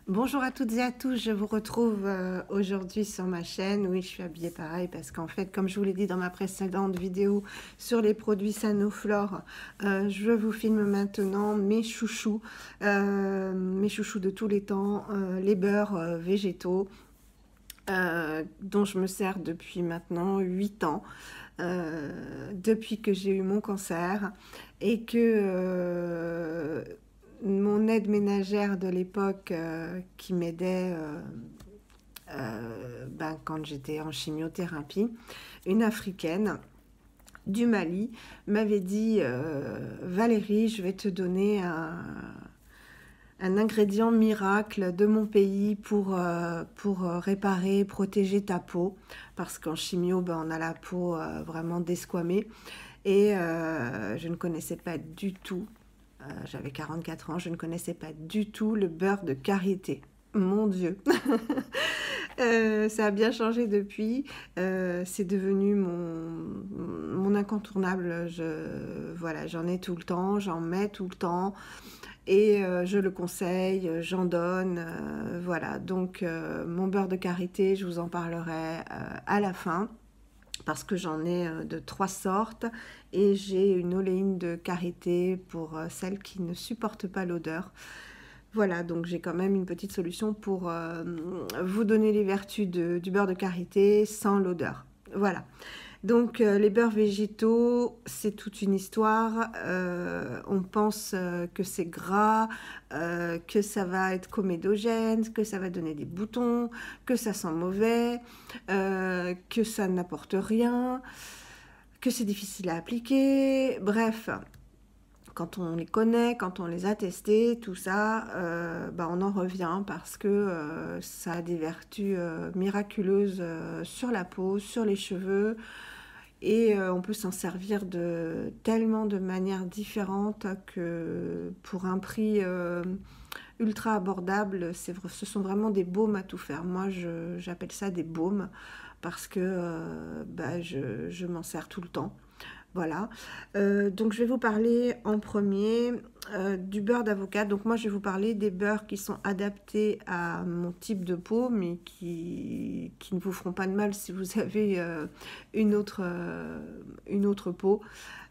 Bonjour à toutes et à tous, je vous retrouve aujourd'hui sur ma chaîne. Oui, je suis habillée pareil parce qu'en fait, comme je vous l'ai dit dans ma précédente vidéo sur les produits Sanoflore, je vous filme maintenant mes chouchous de tous les temps, les beurres végétaux, dont je me sers depuis maintenant 8 ans, depuis que j'ai eu mon cancer et que mon aide ménagère de l'époque qui m'aidait quand j'étais en chimiothérapie, une africaine du Mali, m'avait dit Valérie, je vais te donner un ingrédient miracle de mon pays pour réparer, protéger ta peau, parce qu'en chimio, on a la peau vraiment desquamée, et je ne connaissais pas du tout, j'avais 44 ans, je ne connaissais pas du tout le beurre de karité. Mon Dieu. Ça a bien changé depuis. C'est devenu mon incontournable. Voilà, j'en ai tout le temps, j'en mets tout le temps. Et je le conseille, j'en donne. Voilà, donc mon beurre de karité, je vous en parlerai à la fin. Parce que j'en ai de 3 sortes. Et j'ai une oléine de karité pour celles qui ne supportent pas l'odeur. Voilà, donc j'ai quand même une petite solution pour vous donner les vertus du beurre de karité sans l'odeur. Voilà. Donc les beurres végétaux, c'est toute une histoire. On pense que c'est gras, que ça va être comédogène, que ça va donner des boutons, que ça sent mauvais, que ça n'apporte rien, que c'est difficile à appliquer. Bref, quand on les connaît, quand on les a testés, tout ça, on en revient parce que ça a des vertus miraculeuses sur la peau, sur les cheveux, et on peut s'en servir de tellement de manières différentes que pour un prix ultra abordable, ce sont vraiment des baumes à tout faire. Moi, j'appelle ça des baumes parce que je m'en sers tout le temps. Voilà, donc je vais vous parler en premier du beurre d'avocat. Donc moi je vais vous parler des beurres qui sont adaptés à mon type de peau, mais qui ne vous feront pas de mal si vous avez une autre peau.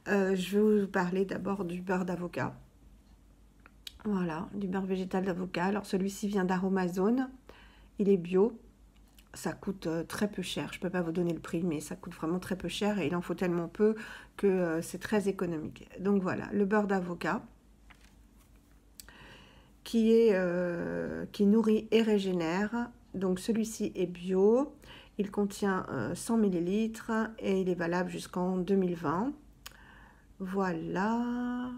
Je vais vous parler d'abord du beurre d'avocat. Voilà, du beurre végétal d'avocat. Alors celui-ci vient d'Aromazone, il est bio. Ça coûte très peu cher. Je ne peux pas vous donner le prix, mais ça coûte vraiment très peu cher et il en faut tellement peu que c'est très économique. Donc voilà, le beurre d'avocat qui nourrit et régénère. Donc celui-ci est bio. Il contient 100 ml et il est valable jusqu'en 2020. Voilà.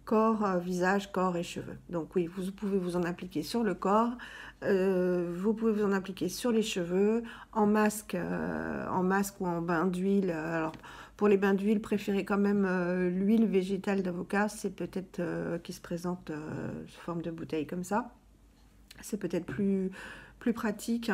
Corps, visage, corps et cheveux. Donc oui, vous pouvez vous en appliquer sur le corps, vous pouvez vous en appliquer sur les cheveux, en masque ou en bain d'huile. Alors pour les bains d'huile, préférez quand même l'huile végétale d'avocat, c'est peut-être qui se présente sous forme de bouteille comme ça. C'est peut-être plus pratique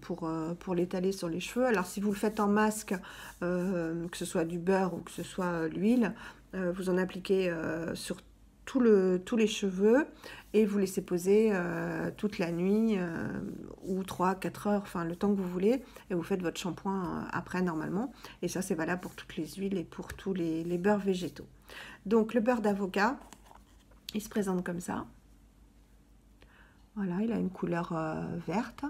pour l'étaler sur les cheveux. Alors si vous le faites en masque, que ce soit du beurre ou que ce soit l'huile, vous en appliquez sur tous les cheveux et vous laissez poser toute la nuit ou 3-4 heures, enfin le temps que vous voulez, et vous faites votre shampoing après normalement. Et ça c'est valable pour toutes les huiles et pour tous les beurres végétaux. Donc le beurre d'avocat, il se présente comme ça. Voilà, il a une couleur verte.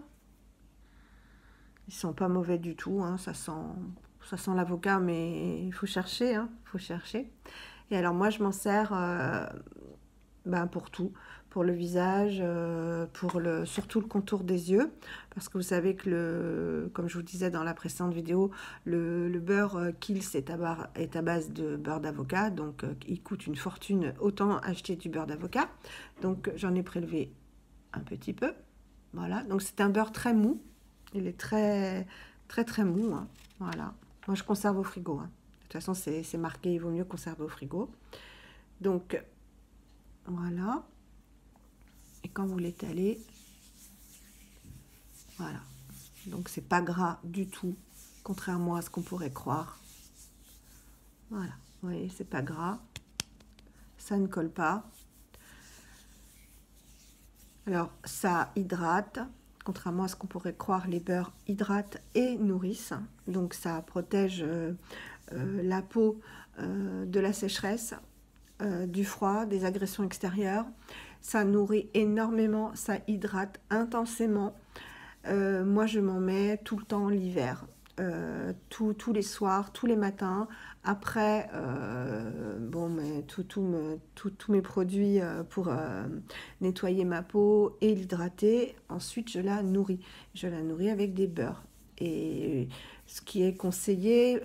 Ils sont pas mauvais du tout, hein, ça sent l'avocat, mais il faut chercher, hein, faut chercher. Et alors moi, je m'en sers pour tout, pour le visage, surtout le contour des yeux, parce que vous savez que comme je vous disais dans la précédente vidéo, le beurre Kiehl's est à base de beurre d'avocat, donc il coûte une fortune, autant acheter du beurre d'avocat. Donc j'en ai prélevé un petit peu, voilà. Donc c'est un beurre très mou, il est très très très mou, hein. Voilà. Moi je conserve au frigo, hein. De toute façon c'est marqué, il vaut mieux conserver au frigo. Donc voilà, et quand vous l'étalez, voilà, donc c'est pas gras du tout, contrairement à ce qu'on pourrait croire. Voilà, vous voyez, c'est pas gras, ça ne colle pas. Alors, ça hydrate. Contrairement à ce qu'on pourrait croire, les beurres hydratent et nourrissent. Donc, ça protège la peau de la sécheresse, du froid, des agressions extérieures. Ça nourrit énormément, ça hydrate intensément. Moi, je m'en mets tout le temps l'hiver, tous les soirs, tous les matins. Après, bon, mais tous mes produits pour nettoyer ma peau et l'hydrater. Ensuite, je la nourris. Je la nourris avec des beurres. Et ce qui est conseillé,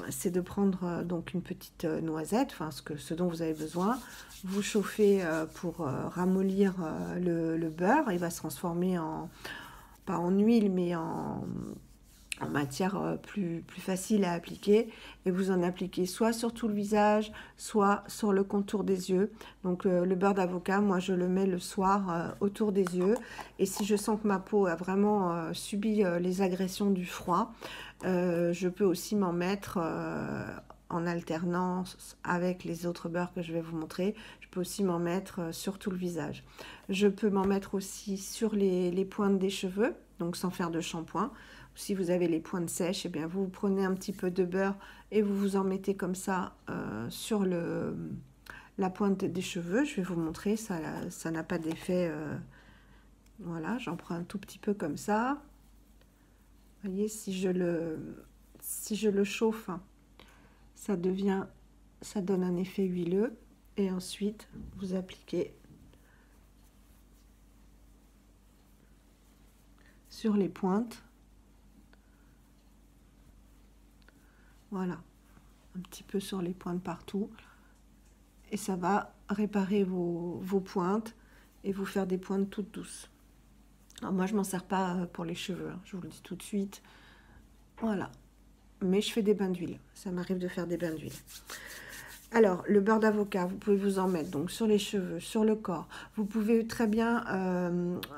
c'est de prendre donc une petite noisette, enfin ce dont vous avez besoin. Vous chauffez pour ramollir le beurre. Il va se transformer en, pas en huile, mais en matière plus facile à appliquer, et vous en appliquez soit sur tout le visage, soit sur le contour des yeux. Donc le beurre d'avocat, moi je le mets le soir autour des yeux, et si je sens que ma peau a vraiment subi les agressions du froid, je peux aussi m'en mettre en alternance avec les autres beurres que je vais vous montrer. Je peux aussi m'en mettre sur tout le visage. Je peux m'en mettre aussi sur les pointes des cheveux, donc sans faire de shampoing. Si vous avez les pointes sèches, eh bien vous prenez un petit peu de beurre et vous vous en mettez comme ça sur la pointe des cheveux. Je vais vous montrer, ça n'a pas d'effet. Voilà, j'en prends un tout petit peu comme ça. Vous voyez, si je le chauffe, ça donne un effet huileux. Et ensuite, vous appliquez sur les pointes. Voilà, un petit peu sur les pointes partout. Et ça va réparer vos pointes et vous faire des pointes toutes douces. Alors moi, je ne m'en sers pas pour les cheveux, hein, je vous le dis tout de suite. Voilà. Mais je fais des bains d'huile. Ça m'arrive de faire des bains d'huile. Alors, le beurre d'avocat, vous pouvez vous en mettre donc sur les cheveux, sur le corps. Vous pouvez très bien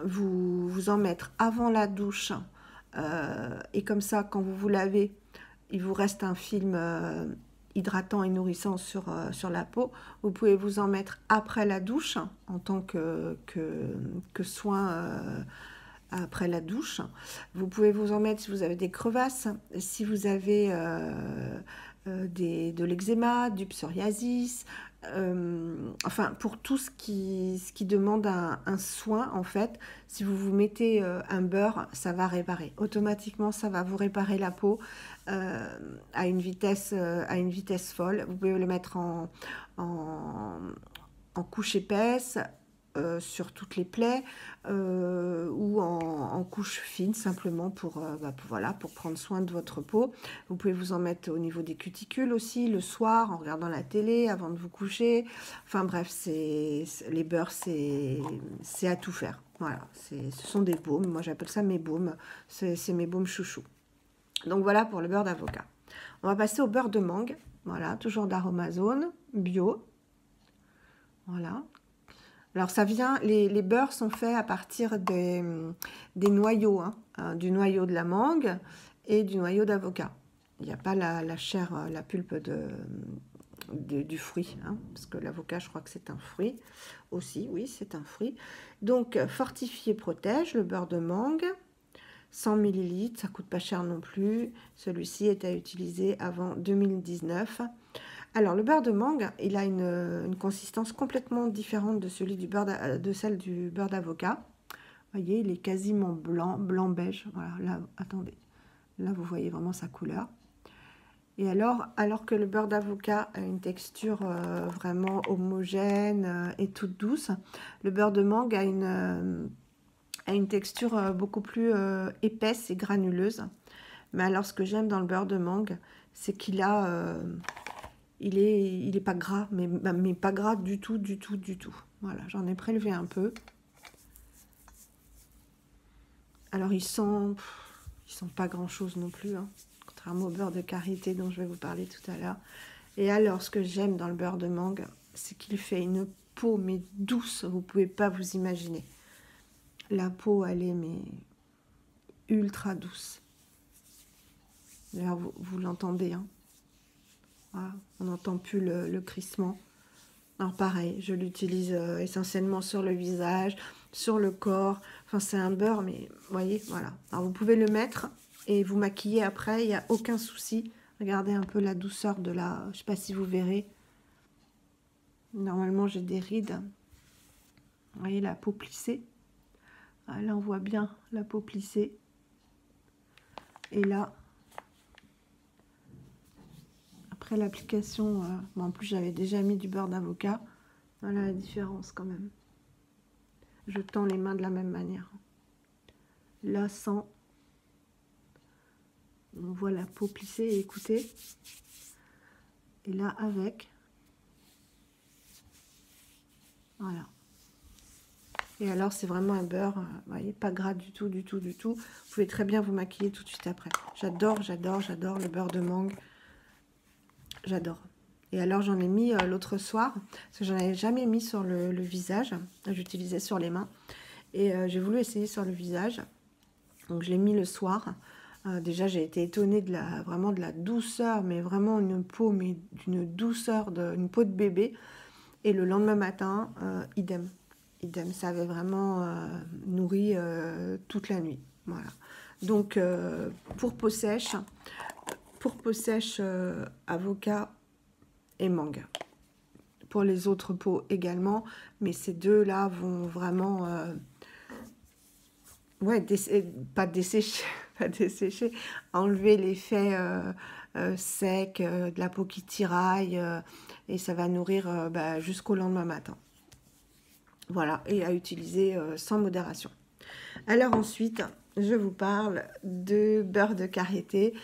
vous en mettre avant la douche. Et comme ça, quand vous vous lavez, il vous reste un film hydratant et nourrissant sur la peau. Vous pouvez vous en mettre après la douche, en tant que soin après la douche. Vous pouvez vous en mettre si vous avez des crevasses, si vous avez de l'eczéma, du psoriasis, enfin pour tout ce qui demande un soin. En fait, si vous vous mettez un beurre, ça va réparer automatiquement, ça va vous réparer la peau à une vitesse folle. Vous pouvez le mettre en couche épaisse sur toutes les plaies ou en couche fine, simplement voilà, pour prendre soin de votre peau. Vous pouvez vous en mettre au niveau des cuticules aussi, le soir, en regardant la télé, avant de vous coucher. Enfin bref, les beurres, c'est à tout faire. Voilà, ce sont des baumes. Moi, j'appelle ça mes baumes. C'est mes baumes chouchous. Donc voilà pour le beurre d'avocat. On va passer au beurre de mangue. Voilà, toujours d'Aromazone, bio. Voilà. Alors ça vient, les beurres sont faits à partir des noyaux, hein, du noyau de la mangue et du noyau d'avocat. Il n'y a pas la chair, la pulpe du fruit, hein, parce que l'avocat, je crois que c'est un fruit aussi, oui, c'est un fruit. Donc fortifié protège, le beurre de mangue, 100 ml, ça coûte pas cher non plus. Celui-ci est à utiliser avant 2019. Alors, le beurre de mangue, il a une consistance complètement différente de celle du beurre d'avocat. Vous voyez, il est quasiment blanc-beige. Voilà, là, attendez. Là, vous voyez vraiment sa couleur. Et alors que le beurre d'avocat a une texture vraiment homogène et toute douce, le beurre de mangue a une texture beaucoup plus épaisse et granuleuse. Mais alors, ce que j'aime dans le beurre de mangue, c'est qu'il a... il est pas gras, mais pas gras du tout, du tout, du tout. Voilà, j'en ai prélevé un peu. Alors, il sent pas grand-chose non plus, hein, contrairement au beurre de karité dont je vais vous parler tout à l'heure. Et alors, ce que j'aime dans le beurre de mangue, c'est qu'il fait une peau, mais douce, vous pouvez pas vous imaginer. La peau, elle est mais ultra douce. D'ailleurs, vous l'entendez, hein. Voilà, on n'entend plus le crissement. Alors pareil, je l'utilise essentiellement sur le visage. sur le corps. Enfin, c'est un beurre, mais vous voyez, voilà. Alors, vous pouvez le mettre et vous maquiller après, il n'y a aucun souci. Regardez un peu la douceur de la... Je ne sais pas si vous verrez. Normalement, j'ai des rides. Vous voyez la peau plissée. Ah, là, on voit bien la peau plissée. Et là, après l'application, bon, en plus, j'avais déjà mis du beurre d'avocat. Voilà la différence quand même. Je tends les mains de la même manière. Là, sans... On voit la peau plissée et écoutez. Et là, avec. Voilà. Et alors, c'est vraiment un beurre, vous voyez, pas gras du tout, du tout, du tout. Vous pouvez très bien vous maquiller tout de suite après. J'adore, j'adore, j'adore le beurre de mangue. J'adore. Et alors, j'en ai mis l'autre soir, parce que j'en avais jamais mis sur le visage. J'utilisais sur les mains. Et j'ai voulu essayer sur le visage. Donc, je l'ai mis le soir. Déjà, j'ai été étonnée de vraiment de la douceur, mais vraiment une peau, mais d'une douceur, une peau de bébé. Et le lendemain matin, idem. Idem, ça avait vraiment nourri toute la nuit. Voilà. Donc, pour peau sèche, avocat et mangue. Pour les autres peaux également, mais ces deux-là vont vraiment... ouais, pas dessécher, pas dessécher, enlever l'effet sec de la peau qui tiraille et ça va nourrir jusqu'au lendemain matin. Voilà, et à utiliser sans modération. Alors ensuite, je vous parle de beurre de karité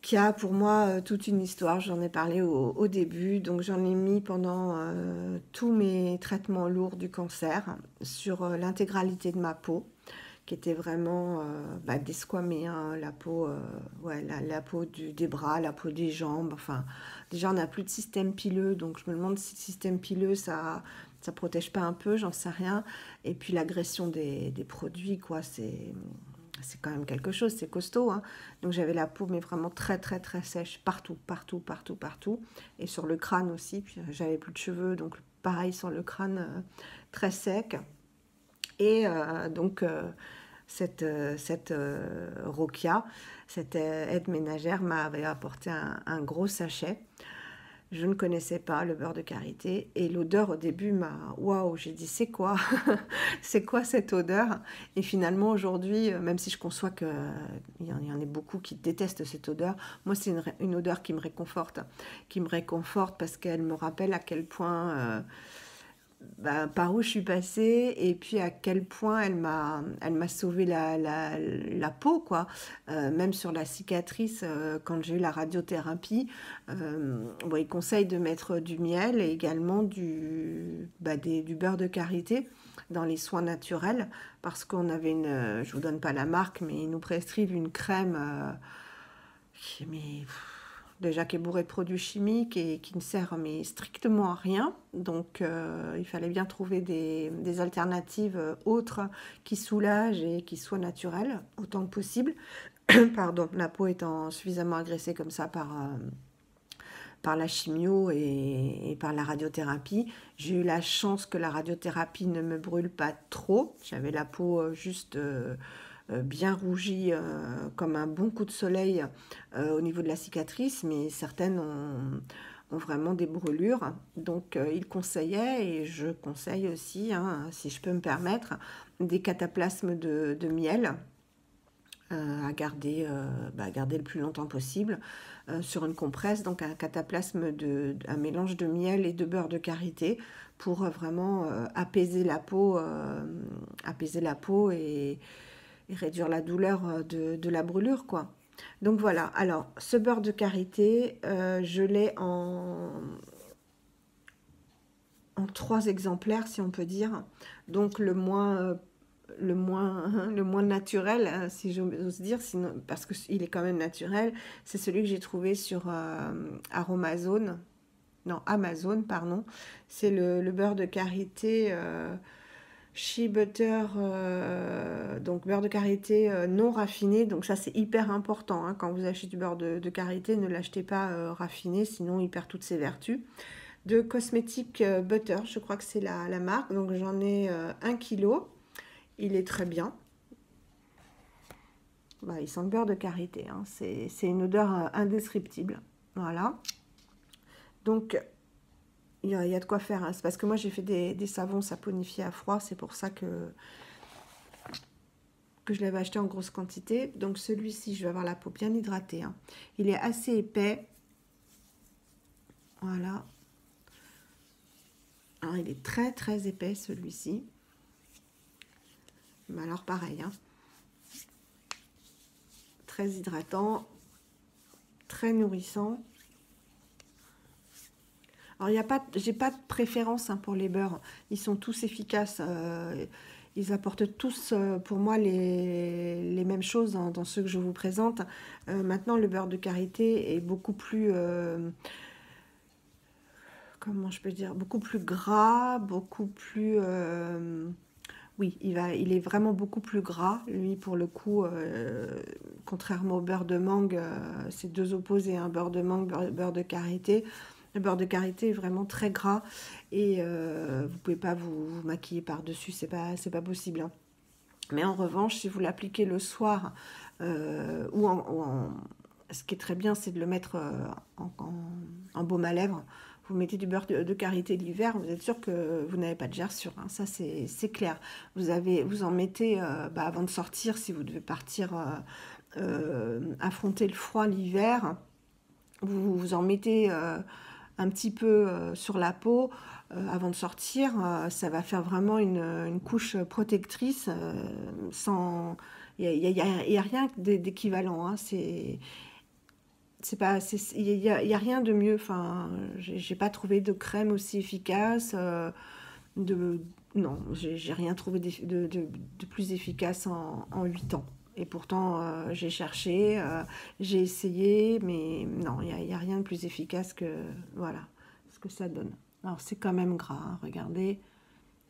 qui a pour moi toute une histoire. J'en ai parlé au début, donc j'en ai mis pendant tous mes traitements lourds du cancer sur l'intégralité de ma peau, qui était vraiment desquamée, hein, la peau, ouais, la peau des bras, la peau des jambes. Enfin, déjà on n'a plus de système pileux, donc je me demande si le système pileux ça protège pas un peu, j'en sais rien. Et puis l'agression des produits, quoi, c'est quand même quelque chose, c'est costaud, hein. Donc j'avais la peau mais vraiment très très très sèche partout, partout, partout, partout. Et sur le crâne aussi, puis j'avais plus de cheveux, donc pareil sur le crâne, très sec. Et donc cette Rokia, cette aide ménagère m'avait apporté un gros sachet. Je ne connaissais pas le beurre de karité et l'odeur au début m'a... Waouh, j'ai dit c'est quoi? C'est quoi cette odeur? Et finalement aujourd'hui, même si je conçois qu'il y en a beaucoup qui détestent cette odeur, moi c'est une odeur qui me réconforte parce qu'elle me rappelle à quel point... par où je suis passée et puis à quel point elle m'a sauvé la peau, quoi. Même sur la cicatrice, quand j'ai eu la radiothérapie, il conseille de mettre du miel et également du beurre de karité dans les soins naturels parce qu'on avait je vous donne pas la marque, mais ils nous prescrivent une crème déjà qui est bourré de produits chimiques et qui ne sert mais strictement à rien. Donc il fallait bien trouver des alternatives autres qui soulagent et qui soient naturelles autant que possible. Pardon, la peau étant suffisamment agressée comme ça par la chimio et par la radiothérapie. J'ai eu la chance que la radiothérapie ne me brûle pas trop. J'avais la peau juste... bien rougie comme un bon coup de soleil au niveau de la cicatrice, mais certaines ont vraiment des brûlures. Donc il conseillait, et je conseille aussi, hein, si je peux me permettre, des cataplasmes de miel à garder le plus longtemps possible sur une compresse. Donc un cataplasme, un mélange de miel et de beurre de karité pour vraiment apaiser la peau et réduire la douleur de la brûlure, quoi. Donc voilà, alors ce beurre de karité, je l'ai en 3 exemplaires, si on peut dire. Donc le moins naturel, si j'ose dire, sinon, parce qu'il est quand même naturel, c'est celui que j'ai trouvé sur Amazon, pardon. C'est le beurre de karité... Shea butter, donc beurre de karité non raffiné, donc ça c'est hyper important, hein. Quand vous achetez du beurre de karité, ne l'achetez pas raffiné, sinon il perd toutes ses vertus. de Cosmetic Butter, je crois que c'est la marque, donc j'en ai 1 kilo, il est très bien. Bah, il sent le beurre de karité, hein. C'est une odeur indescriptible, voilà. Donc il y a de quoi faire, hein. C'est parce que moi j'ai fait des savons saponifiés à froid, c'est pour ça que je l'avais acheté en grosse quantité. Donc celui-ci, je vais avoir la peau bien hydratée, hein. Il est assez épais, voilà. Alors, il est très très épais celui-ci. Mais alors pareil, hein. Très hydratant, très nourrissant. Alors, j'ai pas de préférence, hein, pour les beurres. Ils sont tous efficaces. Ils apportent tous, pour moi, les mêmes choses dans ceux que je vous présente. Maintenant, le beurre de karité est beaucoup plus... comment je peux dire? Beaucoup plus gras, beaucoup plus... oui, il est vraiment beaucoup plus gras. Lui, pour le coup, contrairement au beurre de mangue, c'est deux opposés, hein, beurre de mangue, beurre de karité. Le beurre de karité est vraiment très gras et vous pouvez pas vous maquiller par-dessus, c'est pas possible, hein. Mais en revanche, si vous l'appliquez le soir, ce qui est très bien, c'est de le mettre en baume à lèvres. Vous mettez du beurre de karité l'hiver, vous êtes sûr que vous n'avez pas de gerçure, hein. Ça, c'est clair. Vous en mettez avant de sortir, si vous devez partir affronter le froid l'hiver. Vous en mettez un petit peu sur la peau avant de sortir. Ça va faire vraiment une couche protectrice sans... Il y a rien d'équivalent, hein. Il y a rien de mieux. Enfin, j'ai pas trouvé de crème aussi efficace. Non, j'ai rien trouvé de plus efficace en 8 ans. Et pourtant, j'ai cherché, j'ai essayé, mais non, il y a rien de plus efficace que, voilà, ce que ça donne. Alors, c'est quand même gras, hein, regardez.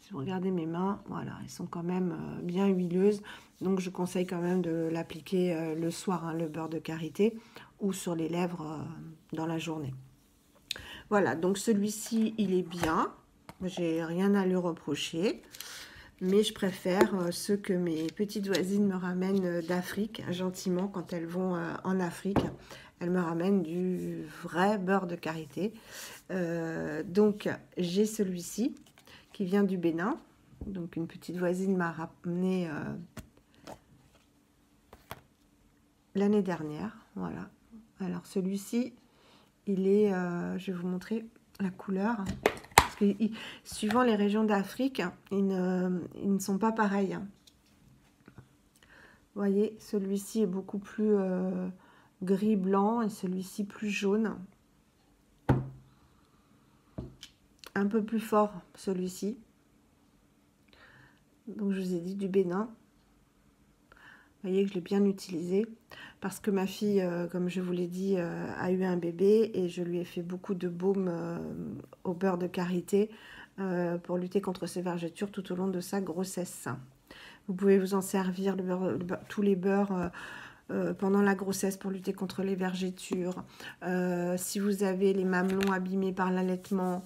Si vous regardez mes mains, voilà, elles sont quand même bien huileuses. Donc, je conseille quand même de l'appliquer le soir, hein, le beurre de karité, ou sur les lèvres dans la journée. Voilà, donc celui-ci, il est bien. J'ai rien à lui reprocher. Mais je préfère ceux que mes petites voisines me ramènent d'Afrique, gentiment, quand elles vont en Afrique. Elles me ramènent du vrai beurre de karité. Donc, j'ai celui-ci qui vient du Bénin. Donc, une petite voisine m'a ramené l'année dernière. Voilà. Alors, celui-ci, il est... je vais vous montrer la couleur. Suivant les régions d'Afrique, ils ne sont pas pareils. Vous voyez, celui-ci est beaucoup plus gris-blanc et celui-ci plus jaune. Un peu plus fort, celui-ci. Donc, je vous ai dit du Bénin. Vous voyez que je l'ai bien utilisé parce que ma fille, comme je vous l'ai dit, a eu un bébé et je lui ai fait beaucoup de baume au beurre de karité pour lutter contre ses vergetures tout au long de sa grossesse. Vous pouvez vous en servir, tous les beurres pendant la grossesse pour lutter contre les vergetures. Si vous avez les mamelons abîmés par l'allaitement,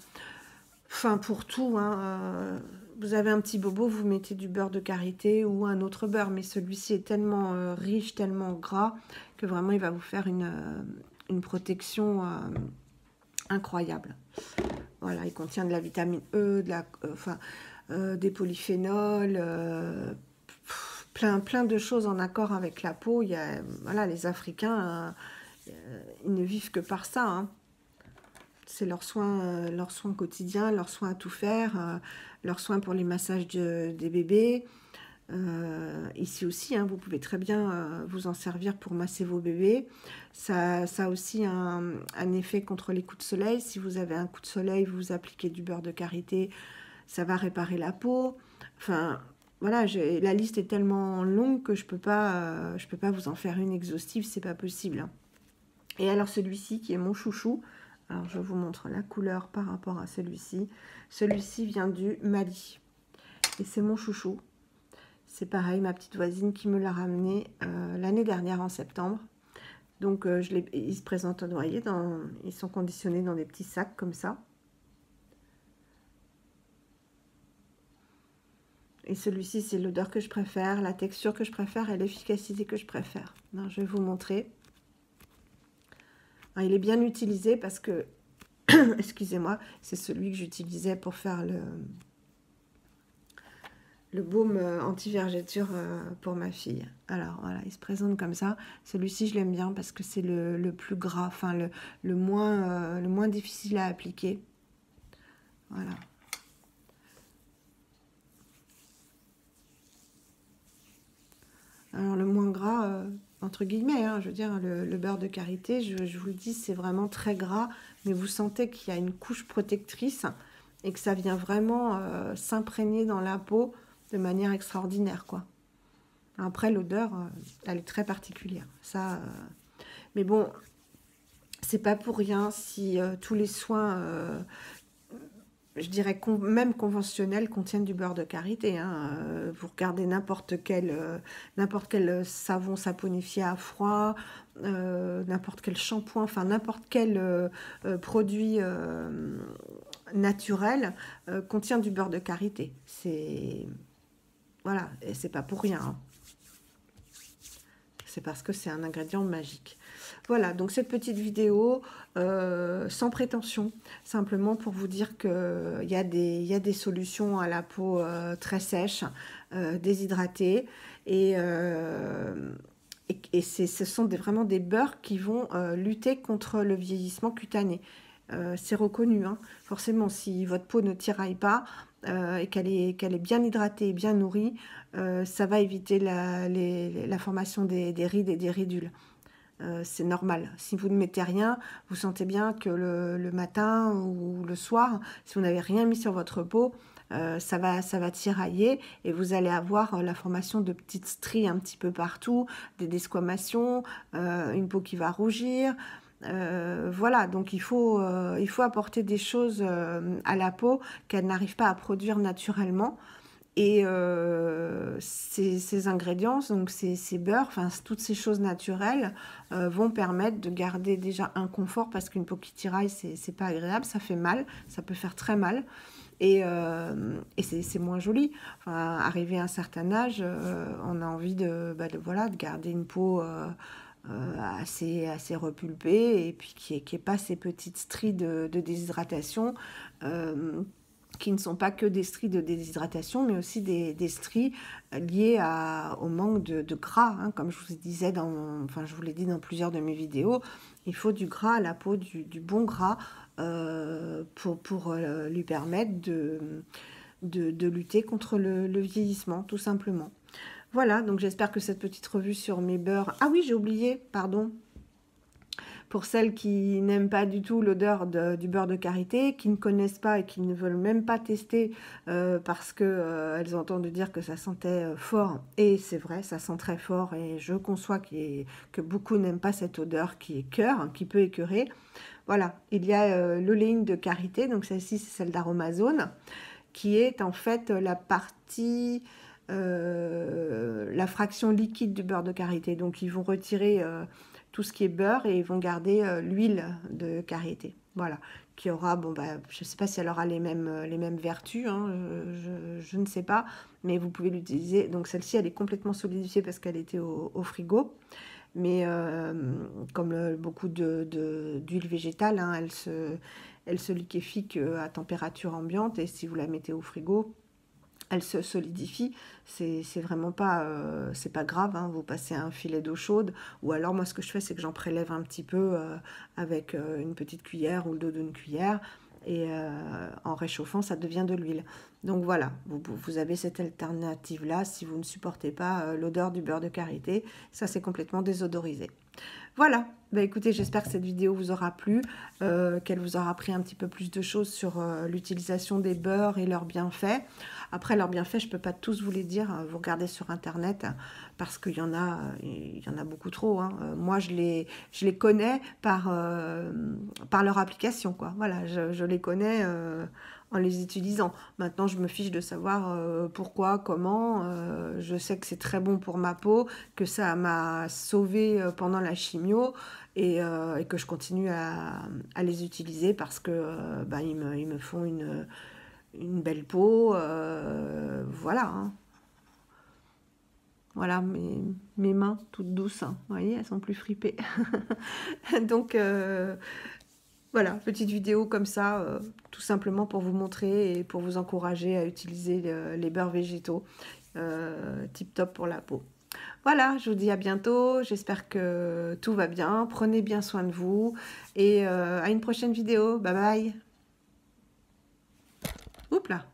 enfin pour tout, hein, vous avez un petit bobo, vous mettez du beurre de karité ou un autre beurre, mais celui-ci est tellement riche, tellement gras, que vraiment il va vous faire une protection incroyable. Voilà, il contient de la vitamine E, des polyphénols, plein de choses en accord avec la peau. Voilà, les Africains, ils ne vivent que par ça, hein. C'est leurs soins quotidiens, leurs soins à tout faire, leurs soins pour les massages des bébés. Ici aussi, hein, vous pouvez très bien vous en servir pour masser vos bébés. Ça a aussi un effet contre les coups de soleil. Si vous avez un coup de soleil, vous appliquez du beurre de karité, ça va réparer la peau. Enfin, voilà, la liste est tellement longue que je peux pas vous en faire une exhaustive, c'est pas possible, hein. Et alors celui-ci qui est mon chouchou, alors je vous montre la couleur par rapport à celui-ci. Celui-ci vient du Mali et c'est mon chouchou. C'est pareil, ma petite voisine qui me l'a ramené l'année dernière en septembre. Donc ils se présentent noyés, ils sont conditionnés dans des petits sacs comme ça. Et celui-ci, c'est l'odeur que je préfère, la texture que je préfère et l'efficacité que je préfère. Non, je vais vous montrer. Alors, il est bien utilisé parce que, excusez-moi, c'est celui que j'utilisais pour faire le baume anti-vergeture pour ma fille. Alors voilà, il se présente comme ça. Celui-ci, je l'aime bien parce que c'est le plus gras, enfin le moins difficile à appliquer. Voilà. Alors le moins gras, entre guillemets, hein, je veux dire, le beurre de karité, je vous le dis, c'est vraiment très gras, mais vous sentez qu'il y a une couche protectrice et que ça vient vraiment s'imprégner dans la peau de manière extraordinaire, quoi. Après, l'odeur, elle est très particulière. Ça, mais bon, c'est pas pour rien si tous les soins je dirais même conventionnels contiennent du beurre de karité. Hein. Vous regardez n'importe quel savon saponifié à froid, n'importe quel shampoing, enfin n'importe quel produit naturel contient du beurre de karité. C'est voilà, et c'est pas pour rien. Hein. C'est parce que c'est un ingrédient magique. Voilà, donc cette petite vidéo, sans prétention, simplement pour vous dire qu'il y a des solutions à la peau très sèche, déshydratée, et ce sont vraiment des beurres qui vont lutter contre le vieillissement cutané. C'est reconnu, hein. Forcément, si votre peau ne tiraille pas et qu'elle est bien hydratée et bien nourrie, ça va éviter la formation des rides et des ridules. C'est normal. Si vous ne mettez rien, vous sentez bien que le matin ou le soir, si vous n'avez rien mis sur votre peau, ça va tirailler et vous allez avoir la formation de petites stries un petit peu partout, des desquamations, une peau qui va rougir. Voilà, donc il faut apporter des choses à la peau qu'elle n'arrive pas à produire naturellement. Et ces ingrédients, donc ces beurres, enfin toutes ces choses naturelles vont permettre de garder déjà un confort parce qu'une peau qui tiraille, c'est pas agréable, ça fait mal, ça peut faire très mal et c'est moins joli. Enfin, arrivé à un certain âge, on a envie voilà, de garder une peau assez repulpée et puis qui est pas ces petites stries de déshydratation. Qui ne sont pas que des stries de déshydratation, mais aussi des stries liées au manque de gras. Hein. Comme je vous disais, je vous l'ai dit dans plusieurs de mes vidéos, il faut du gras à la peau, du bon gras, pour lui permettre de lutter contre le vieillissement, tout simplement. Voilà, donc j'espère que cette petite revue sur mes beurres... Ah oui, j'ai oublié, pardon. Pour celles qui n'aiment pas du tout l'odeur du beurre de karité, qui ne connaissent pas et qui ne veulent même pas tester parce qu'elles entendent dire que ça sentait fort. Et c'est vrai, ça sent très fort et je conçois que beaucoup n'aiment pas cette odeur qui écœure, qui peut écœurer. Voilà, il y a l'oléine de karité, donc celle-ci c'est celle d'Aromazone, qui est en fait la partie... la fraction liquide du beurre de karité. Donc ils vont retirer tout ce qui est beurre et ils vont garder l'huile de karité. Voilà, qui aura, bon bah, je ne sais pas si elle aura les mêmes vertus, hein, je ne sais pas, mais vous pouvez l'utiliser. Donc celle-ci, elle est complètement solidifiée parce qu'elle était au frigo. Mais comme beaucoup d'huile végétale, hein, elle se liquéfie à température ambiante et si vous la mettez au frigo, elle se solidifie, c'est vraiment pas, c'est pas grave, hein, vous passez un filet d'eau chaude, ou alors moi ce que je fais c'est que j'en prélève un petit peu avec une petite cuillère ou le dos d'une cuillère, et en réchauffant ça devient de l'huile. Donc voilà, vous avez cette alternative là si vous ne supportez pas l'odeur du beurre de karité, ça c'est complètement désodorisé. Voilà, bah écoutez, j'espère que cette vidéo vous aura plu, qu'elle vous aura appris un petit peu plus de choses sur l'utilisation des beurres et leurs bienfaits. Après, leurs bienfaits, je ne peux pas tous vous les dire, vous regardez sur Internet, parce qu'il y en a beaucoup trop. Hein. Moi, je les connais par leur application, quoi. Voilà, je les connais en les utilisant. Maintenant, je me fiche de savoir pourquoi, comment. Je sais que c'est très bon pour ma peau, que ça m'a sauvée pendant la chimio et que je continue à les utiliser parce que ils me font une belle peau, voilà, hein. Voilà, mes mains toutes douces, hein. Vous voyez, elles sont plus fripées. Donc, voilà, petite vidéo comme ça, tout simplement pour vous montrer et pour vous encourager à utiliser les beurres végétaux. Tip top pour la peau. Voilà, je vous dis à bientôt. J'espère que tout va bien. Prenez bien soin de vous. Et à une prochaine vidéo. Bye bye. Oups là.